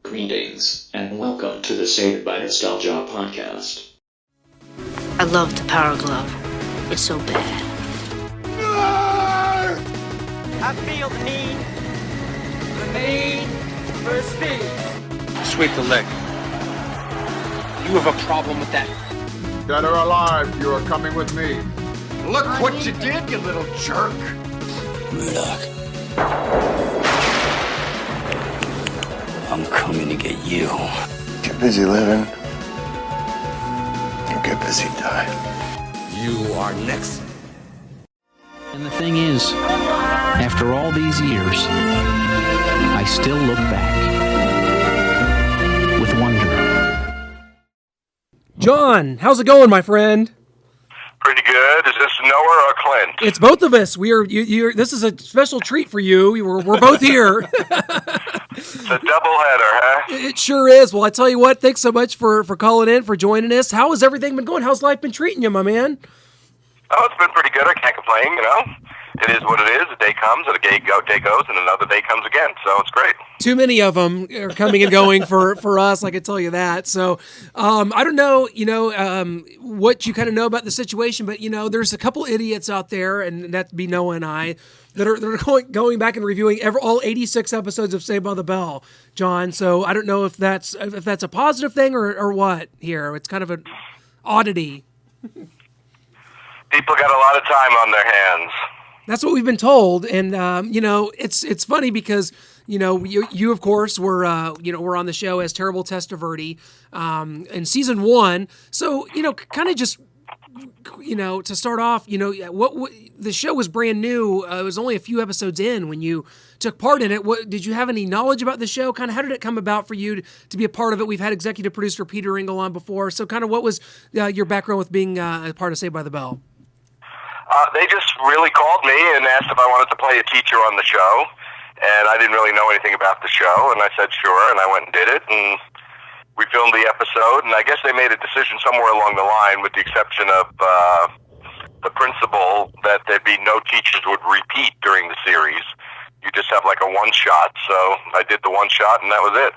Greetings, and welcome to the Saved by Nostalgia podcast. I love the Power Glove. It's so bad. I feel the need for speed. Sweep the leg. You have a problem with that? Dead or alive, you are coming with me. Look what you did, you little jerk. Murdoch. I'm coming to get you. Get busy living. Or get busy dying. You are next. And the thing is, after all these years, I still look back with wonder. John, how's it going, my friend? Pretty good. Is this Noah or Clint? It's both of us. We are. This is a special treat for you. We're both here. It's a doubleheader, huh? It sure is. Well, I tell you what. Thanks so much for calling in, for joining us. How has everything been going? How's life been treating you, my man? Oh, it's been pretty good. I can't complain. You know, it is what it is. A day comes, and a day goes, and another day comes again. So it's great. Too many of them are coming and going for us. I can tell you that. So I don't know, what you kind of know about the situation, but there's a couple idiots out there, and that'd be Noah and I, that are going back and reviewing all 86 episodes of Saved by the Bell, John. So I don't know if that's a positive thing or what here. It's kind of an oddity. People got a lot of time on their hands. That's what we've been told, and it's funny because you of course were on the show as Terrible Testaverde in season 1. So kind of just to start off, what the show was brand new. It was only a few episodes in when you took part in it. What did you have any knowledge about the show? Kind of how did it come about for you to be a part of it? We've had executive producer Peter Engel on before, so kind of what was your background with being a part of Saved by the Bell? They just really called me and asked if I wanted to play a teacher on the show, and I didn't really know anything about the show, and I said sure, and I went and did it, and we filmed the episode, and I guess they made a decision somewhere along the line, with the exception of the principal, that there'd be no teachers would repeat during the series. You just have like a one-shot, so I did the one-shot, and that was it.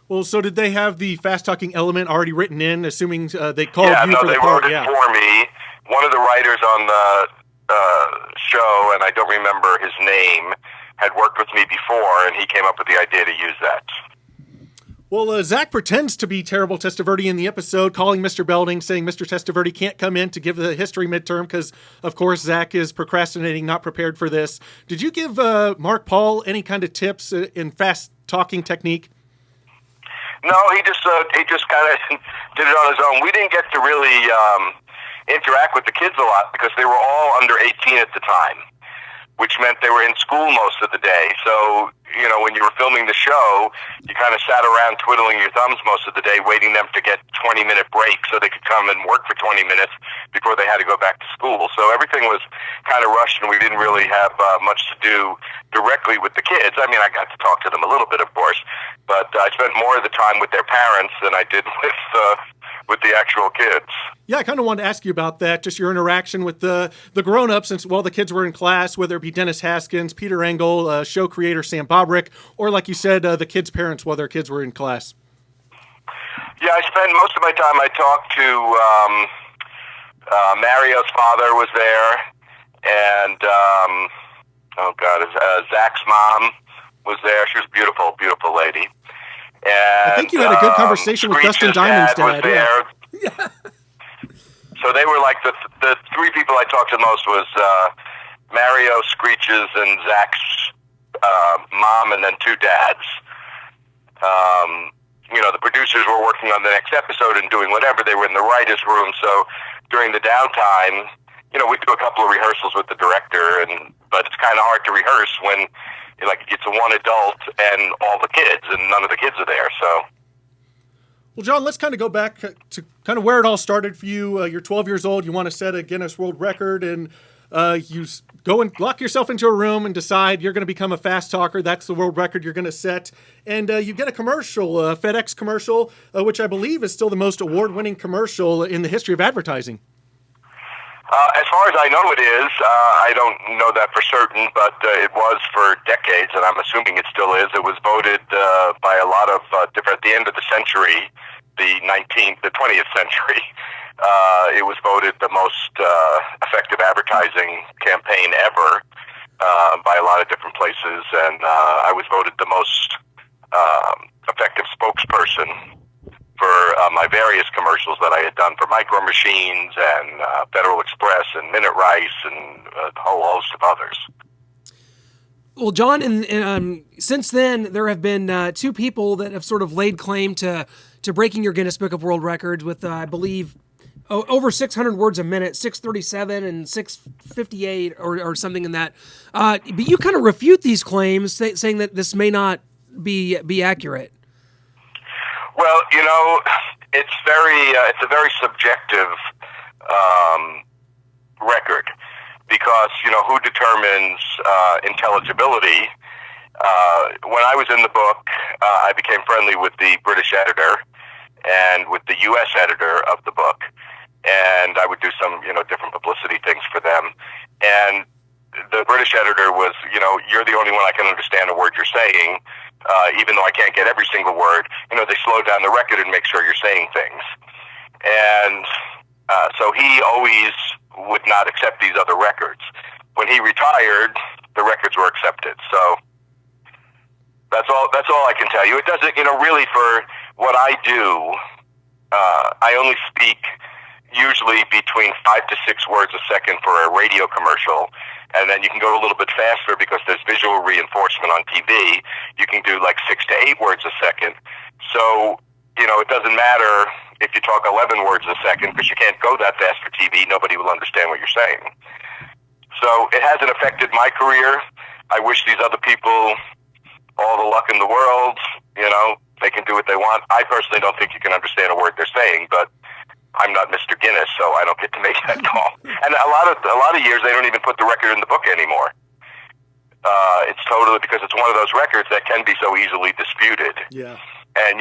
Well, so did they have the fast-talking element already written in, assuming they called you for the Yeah, no, part? they wrote it for me. One of the writers on the show, and I don't remember his name, had worked with me before, and he came up with the idea to use that. Well, Zach pretends to be Terrible Testaverde in the episode, calling Mr. Belding, saying Mr. Testaverde can't come in to give the history midterm because, of course, Zach is procrastinating, not prepared for this. Did you give Mark Paul any kind of tips in fast-talking technique? No, he just kind of did it on his own. We didn't get to really interact with the kids a lot because they were all under 18 at the time, which meant they were in school most of the day. So, when you were filming the show, you kind of sat around twiddling your thumbs most of the day, waiting them to get 20-minute breaks so they could come and work for 20 minutes before they had to go back to school. So everything was kind of rushed, and we didn't really have much to do directly with the kids. I mean, I got to talk to them a little bit, of course, but I spent more of the time with their parents than I did with the actual kids. Yeah, I kind of wanted to ask you about that, just your interaction with the grown-ups, since while the kids were in class, whether it be Dennis Haskins, Peter Engel, show creator Sam Bobrick, or like you said, the kids' parents while their kids were in class. Yeah, I spent most of my time, I talked to Mario's father was there, and Zach's mom was there. She was a beautiful, beautiful lady. And, I think you had a good conversation with Dustin Diamond's dad. Was there. Yeah. So they were like the three people I talked to the most was Mario, Screeches, and Zach's mom, and then two dads. The producers were working on the next episode and doing whatever. They were in the writer's room, so during the downtime, we do a couple of rehearsals with the director, but it's kind of hard to rehearse when it's a one adult and all the kids, and none of the kids are there, so. Well, John, let's kind of go back to kind of where it all started for you. You're 12 years old. You want to set a Guinness World Record, and you go and lock yourself into a room and decide you're going to become a fast talker. That's the world record you're going to set. And you get a commercial, a FedEx commercial, which I believe is still the most award-winning commercial in the history of advertising. As far as I know it is. I don't know that for certain, but it was for decades, and I'm assuming it still is. It was voted by a lot of the end of the century, the 20th century, it was voted the most effective advertising campaign ever by a lot of different places, and I was voted the most effective spokesperson for my various commercials that I had done for Micro Machines and Federal Express and Minute Rice and a whole host of others. Well, John, and since then, there have been two people that have sort of laid claim to breaking your Guinness Book of World Records with, I believe, over 600 words a minute, 637 and 658 or something in that. But you kind of refute these claims, saying that this may not be accurate. Well, it's a very subjective record. Because, who determines intelligibility? When I was in the book, I became friendly with the British editor and with the U.S. editor of the book. And I would do some, different publicity things for them. And the British editor was, you're the only one I can understand a word you're saying, even though I can't get every single word. They slow down the record and make sure you're saying things. And so he always would not accept these other records. When he retired, the records were accepted. So that's all I can tell you. It doesn't, really for what I do, I only speak usually between 5 to 6 words a second for a radio commercial. And then you can go a little bit faster because there's visual reinforcement on TV. You can do like 6 to 8 words a second. So, it doesn't matter if you talk 11 words a second because you can't go that fast for TV. Nobody will understand what you're saying. So it hasn't affected my career. I wish these other people all the luck in the world. They can do what they want. I personally don't think you can understand a word they're saying, but I'm not Mr. Guinness, so I don't get to make that call. And a lot of years they don't even put the record in the book anymore. It's totally because it's one of those records that can be so easily disputed. Yeah. And,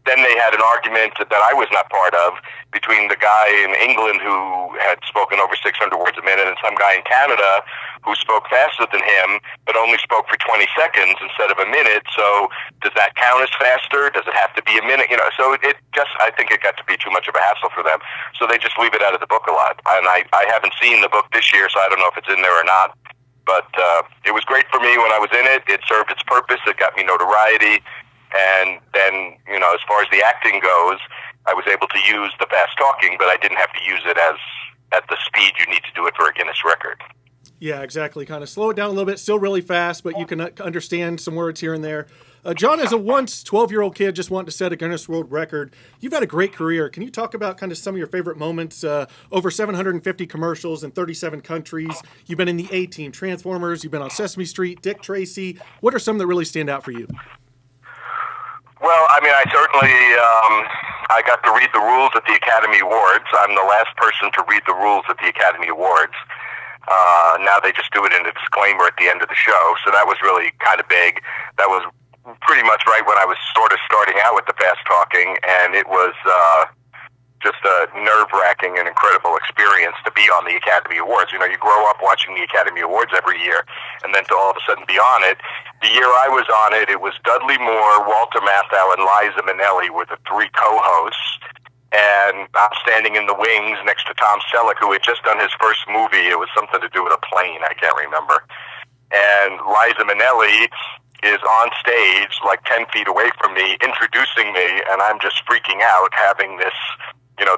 then they had an argument that I was not part of between the guy in England who had spoken over 600 words a minute and some guy in Canada who spoke faster than him but only spoke for 20 seconds instead of a minute. So does that count as faster? Does it have to be a minute? So I think it got to be too much of a hassle for them. So they just leave it out of the book a lot. And I haven't seen the book this year, so I don't know if it's in there or not. But it was great for me when I was in it. It served its purpose. It got me notoriety. And then, as far as the acting goes, I was able to use the fast talking, but I didn't have to use it at the speed you need to do it for a Guinness record. Yeah, exactly. Kind of slow it down a little bit, still really fast, but you can understand some words here and there. John, as a once 12-year-old kid just wanting to set a Guinness World Record, you've had a great career. Can you talk about kind of some of your favorite moments? Over 750 commercials in 37 countries. You've been in the A-Team, Transformers. You've been on Sesame Street, Dick Tracy. What are some that really stand out for you? Well, I certainly, I got to read the rules at the Academy Awards. I'm the last person to read the rules at the Academy Awards. Now they just do it in a disclaimer at the end of the show, so that was really kind of big. That was pretty much right when I was sort of starting out with the fast talking, and it was just a nerve-wracking and incredible experience to be on the Academy Awards. You grow up watching the Academy Awards every year, and then to all of a sudden be on it. The year I was on it, it was Dudley Moore, Walter Matthau, and Liza Minnelli were the 3 co-hosts. And I'm standing in the wings next to Tom Selleck, who had just done his first movie. It was something to do with a plane, I can't remember. And Liza Minnelli is on stage like 10 feet away from me, introducing me, and I'm just freaking out, having this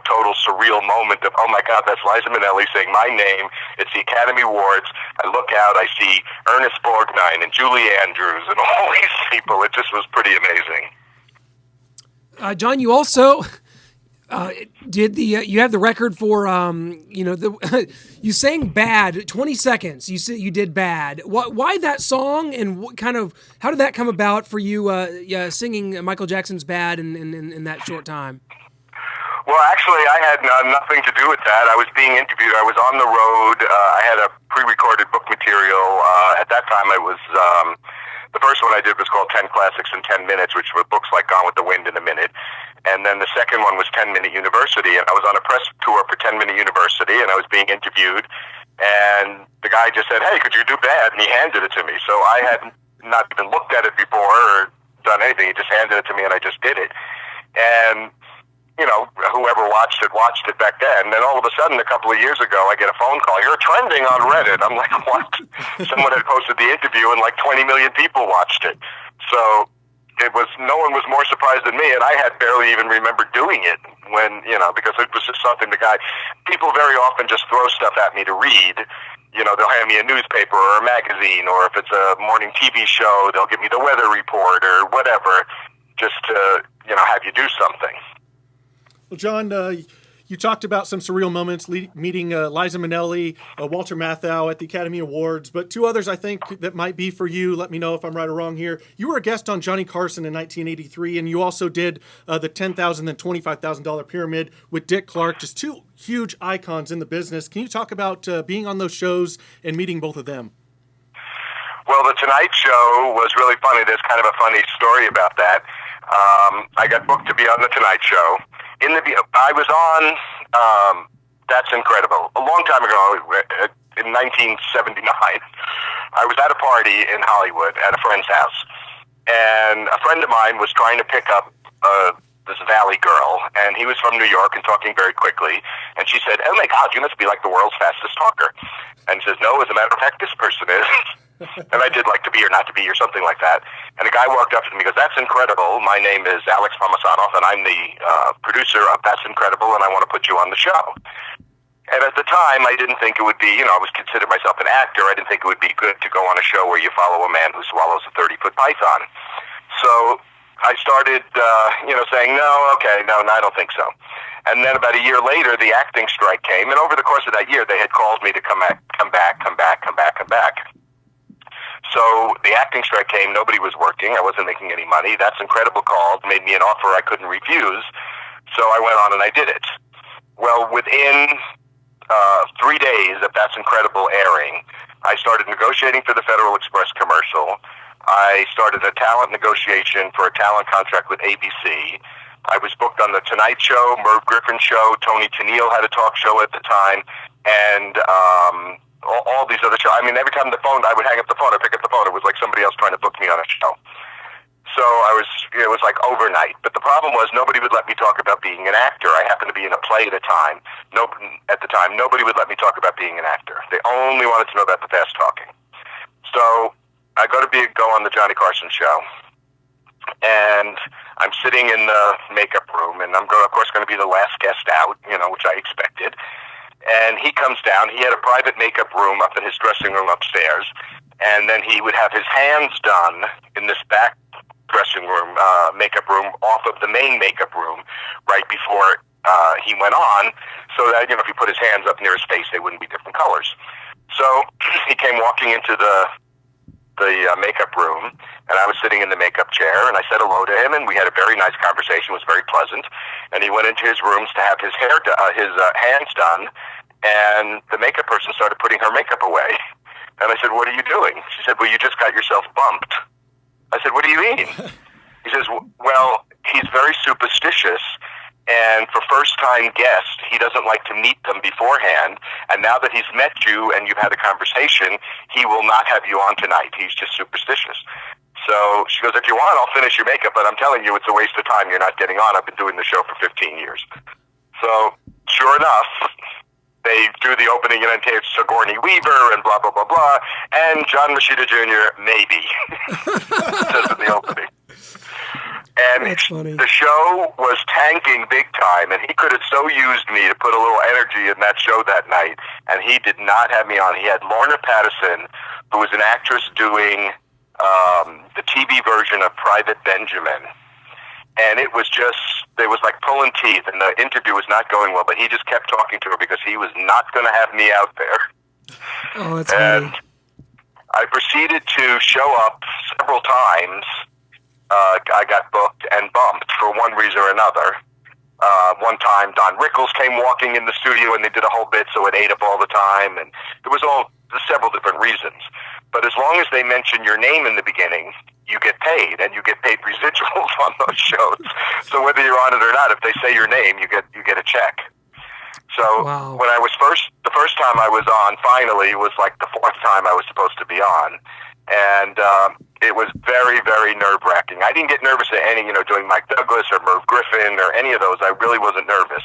total surreal moment of, oh my God, that's Liza Minnelli saying my name. It's the Academy Awards. I look out, I see Ernest Borgnine and Julie Andrews and all these people. It just was pretty amazing. John, you also did you have the record for you sang Bad 20 seconds. You said you did Bad. Why that song, and what how did that come about for you singing Michael Jackson's Bad in that short time? Well, actually, I had nothing to do with that. I was being interviewed. I was on the road. I had a pre-recorded book material. At that time, I was the first one I did was called 10 Classics in 10 Minutes, which were books like Gone with the Wind in a Minute. And then the second one was 10 Minute University. And I was on a press tour for 10 Minute University, and I was being interviewed. And the guy just said, hey, could you do Bad? And he handed it to me. So I had not even looked at it before or done anything. He just handed it to me, and I just did it. And, you know, whoever watched it back then. And then all of a sudden, a couple of years ago, I get a phone call. You're trending on Reddit. I'm like, what? Someone had posted the interview and like 20 million people watched it. So no one was more surprised than me, and I had barely even remembered doing it when, you know, because it was just something people very often just throw stuff at me to read. You know, they'll hand me a newspaper or a magazine, or if it's a morning TV show, they'll give me the weather report or whatever, just to, you know, have you do something. Well, John, you talked about some surreal moments meeting Liza Minnelli, Walter Matthau at the Academy Awards, but two others I think that might be for you. Let me know if I'm right or wrong here. You were a guest on Johnny Carson in 1983, and you also did the $10,000 and $25,000 pyramid with Dick Clark, just two huge icons in the business. Can you talk about being on those shows and meeting both of them? Well, The Tonight Show was really funny. There's kind of a funny story about that. I got booked to be on The Tonight Show. I was on That's Incredible a long time ago, in 1979. I was at a party in Hollywood at a friend's house, and a friend of mine was trying to pick up this Valley girl, and he was from New York and talking very quickly, and she said, "Oh my God, you must be like the world's fastest talker." And he says, "No, as a matter of fact, this person is." And I did like To Be or Not to Be or something like that. And a guy walked up to me and goes, "That's incredible. My name is Alex Pomasanov, and I'm the producer of That's Incredible, and I want to put you on the show." And at the time, I didn't think it would be, you know, I was considered myself an actor. I didn't think it would be good to go on a show where you follow a man who swallows a 30-foot python. So I started, saying, no, I don't think so. And then about a year later, the acting strike came, and over the course of that year, they had called me to come back. So the acting strike came, nobody was working, I wasn't making any money. That's Incredible called, made me an offer I couldn't refuse, so I went on and I did it. Well, within 3 days of That's Incredible airing, I started negotiating for the Federal Express commercial. I started a talent negotiation for a talent contract with ABC. I was booked on The Tonight Show, Merv Griffin's show, Tony Tennille had a talk show at the time, and all these other shows. I mean, every time I would hang up the phone, I'd pick up the phone, it was like somebody else trying to book me on a show. So it was like overnight. But the problem was nobody would let me talk about being an actor. I happened to be in a play at the time. Nobody would let me talk about being an actor. They only wanted to know about the fast talking. So I go on the Johnny Carson show, and I'm sitting in the makeup room, and I'm of course going to be the last guest out, which I expected. And he comes down. He had a private makeup room up in his dressing room upstairs, and then he would have his hands done in this back dressing room, makeup room, off of the main makeup room, right before he went on, so that if he put his hands up near his face, they wouldn't be different colors. So he came walking into the makeup room, and I was sitting in the makeup chair, and I said hello to him, and we had a very nice conversation. It was very pleasant. And he went into his rooms to have his hands done, and the makeup person started putting her makeup away. And I said, "What are you doing?" She said, "Well, you just got yourself bumped." I said, "What do you mean?" He says, "Well, he's very superstitious, and for first-time guests, he doesn't like to meet them beforehand, and now that he's met you and you've had a conversation, he will not have you on tonight. He's just superstitious." So she goes, "If you want, I'll finish your makeup, but I'm telling you, it's a waste of time. You're not getting on. I've been doing the show for 15 years. So sure enough, they do the opening, and it's Sigourney Weaver and blah, blah, blah, blah, and John Moschitta Jr., maybe, says in the opening. And the show was tanking big time, and he could have so used me to put a little energy in that show that night, and he did not have me on. He had Lorna Patterson, who was an actress doing the TV version of Private Benjamin, and it was like pulling teeth, and the interview was not going well, but he just kept talking to her because he was not going to have me out there. Oh, that's funny. I proceeded to show up several times. I got booked and bumped for one reason or another. One time, Don Rickles came walking in the studio, and they did a whole bit, so it ate up all the time, and there was several different reasons. But as long as they mention your name in the beginning, you get paid, and you get paid residuals on those shows. So whether you're on it or not, if they say your name, you get a check. So when I was the first time I was on, finally, was like the fourth time I was supposed to be on. And it was very, very nerve-wracking. I didn't get nervous at any, doing Mike Douglas or Merv Griffin or any of those. I really wasn't nervous.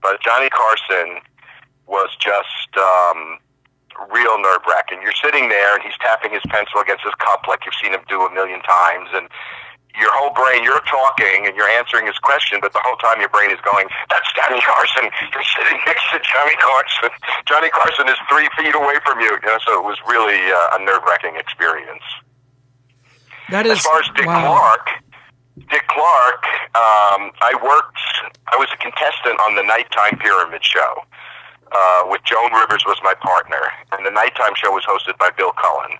But Johnny Carson was just real nerve-wracking. You're sitting there, and he's tapping his pencil against his cup like you've seen him do a million times, and your whole brain, you're talking and you're answering his question, but the whole time your brain is going, that's Johnny Carson. You're sitting next to Johnny Carson. Johnny Carson is 3 feet away from you. So it was really a nerve-wracking experience. That is, as far as Dick Clark, I was a contestant on the Nighttime Pyramid Show, with Joan Rivers was my partner, and the Nighttime show was hosted by Bill Cullen.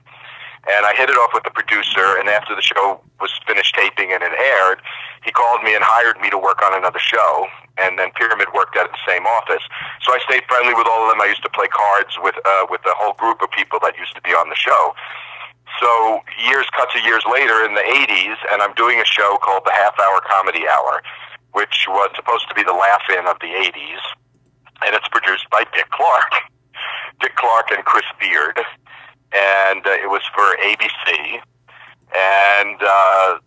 And I hit it off with the producer, and after the show was finished taping and it aired, he called me and hired me to work on another show, and then Pyramid worked at the same office. So I stayed friendly with all of them. I used to play cards with the whole group of people that used to be on the show. So cuts of years later in the 80s, and I'm doing a show called The Half Hour Comedy Hour, which was supposed to be the laugh-in of the 80s, and it's produced by Dick Clark and Chris Beard. And it was for ABC, and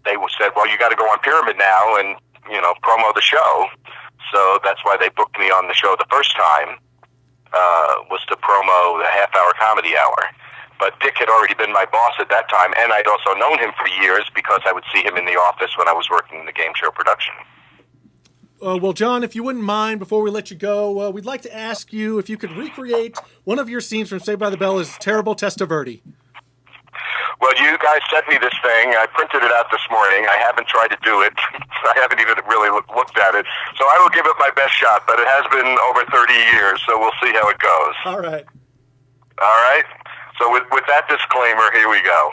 they said, well, you got to go on Pyramid now and, promo the show. So that's why they booked me on the show the first time, was to promo the Half Hour Comedy Hour. But Dick had already been my boss at that time, and I'd also known him for years because I would see him in the office when I was working in the game show production. Well, John, if you wouldn't mind, before we let you go, we'd like to ask you if you could recreate one of your scenes from Saved by the Bell as Terrible Testaverde. Well, you guys sent me this thing. I printed it out this morning. I haven't tried to do it. I haven't even really looked at it. So I will give it my best shot, but it has been over 30 years, so we'll see how it goes. All right. All right? So with that disclaimer, here we go.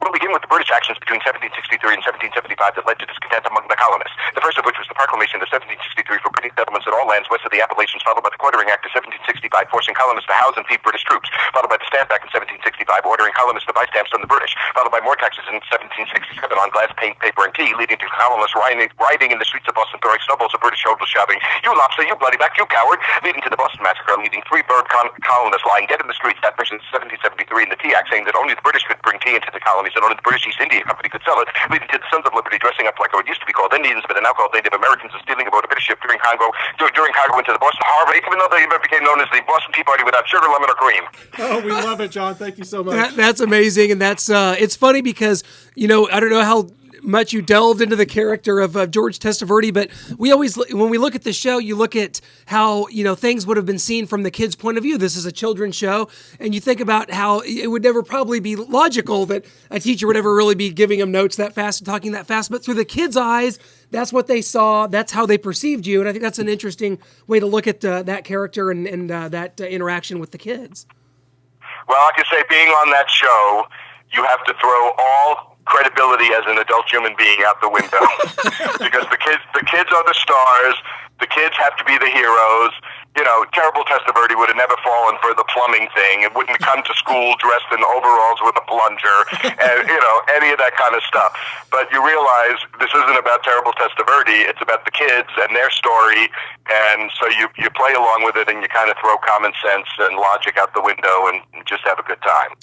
We'll begin with the British actions between 1763 and 1775 that led to discontent among the colonists. The first of which was the proclamation of 1763 for British settlements in all lands west of the Appalachians, followed by the Quartering Act of 1765 forcing colonists to house and feed British troops, followed by the Stamp Act in 1765 ordering colonists to buy stamps from the British, followed by more taxes in 1767 on glass, paint, paper, and tea, leading to colonists riding in the streets of Boston throwing snowballs at British soldiers shouting, "You lobster, you bloody back, you coward," leading to the Boston Massacre, leading 3 bird colonists lying dead in the streets. That version 1773 in the Tea Act saying that only the British could bring tea into the colonies and only the British East India Company could sell it, leading to the Sons of Liberty dressing up like what used to be called Indians, but are now called Native Americans, and stealing aboard a British ship during cargo into the Boston Harbor, even though they became known as the Boston Tea Party without sugar, lemon, or cream. Oh, we love it, John. Thank you so much. That's amazing, and that's it's funny because I don't know how much you delved into the character of George Testaverde, but we always, when we look at the show, you look at how things would have been seen from the kids' point of view. This is a children's show, and you think about how it would never probably be logical that a teacher would ever really be giving them notes that fast and talking that fast, but through the kids' eyes, that's what they saw, that's how they perceived you, and I think that's an interesting way to look at that character and that interaction with the kids. Well, like I say, being on that show, you have to throw all credibility as an adult human being out the window because the kids are the stars. The kids have to be the heroes. Terrible Testaverde would have never fallen for the plumbing thing. It wouldn't come to school dressed in overalls with a plunger and, any of that kind of stuff. But you realize this isn't about Terrible Testaverde. It's about the kids and their story. And so you play along with it and you kind of throw common sense and logic out the window and just have a good time.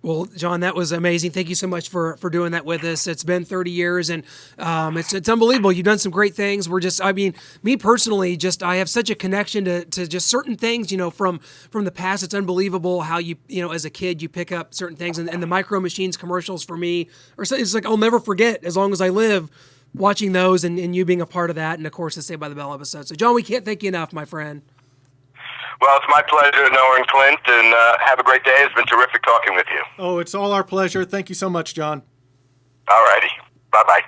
Well, John, that was amazing. Thank you so much for doing that with us. It's been 30 years, and it's unbelievable. You've done some great things. Me personally, I have such a connection to just certain things, from the past. It's unbelievable how you as a kid, you pick up certain things, and the Micro Machines commercials for me, it's like I'll never forget as long as I live, watching those and you being a part of that, and of course the Saved by the Bell episode. So, John, we can't thank you enough, my friend. Well, it's my pleasure, Noah and Clint, and have a great day. It's been terrific talking with you. Oh, it's all our pleasure. Thank you so much, John. All righty. Bye-bye.